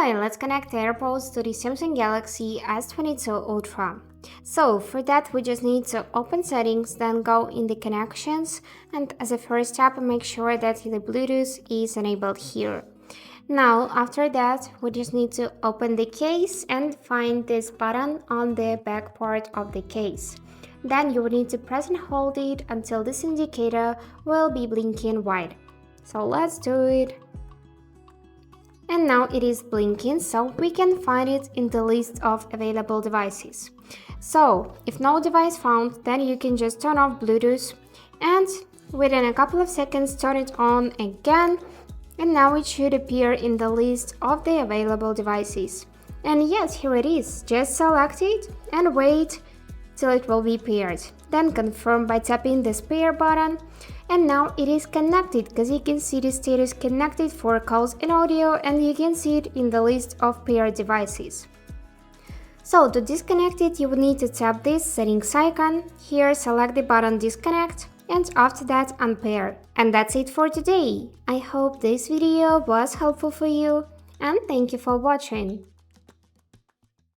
Hi, let's connect AirPods to the Samsung Galaxy S22 Ultra. So for that we just need to open settings, then go in the connections, and as a first step make sure that the Bluetooth is enabled here. Now after that we just need to open the case and find this button on the back part of the case. Then you will need to press and hold it until this indicator will be blinking white. So let's do it. And now it is blinking, so we can find it in the list of available devices. So if no device found, then you can just turn off Bluetooth and within a couple of seconds turn it on again, and now it should appear in the list of the available devices. And yes, here it is. Just select it and wait till it will be paired. Then confirm by tapping the pair button, and now it is connected because you can see the status connected for calls and audio, and you can see it in the list of paired devices. So to disconnect it, you will need to tap this settings icon. Here select the button disconnect, and after that unpair. And that's it for today. I hope this video was helpful for you, and thank you for watching.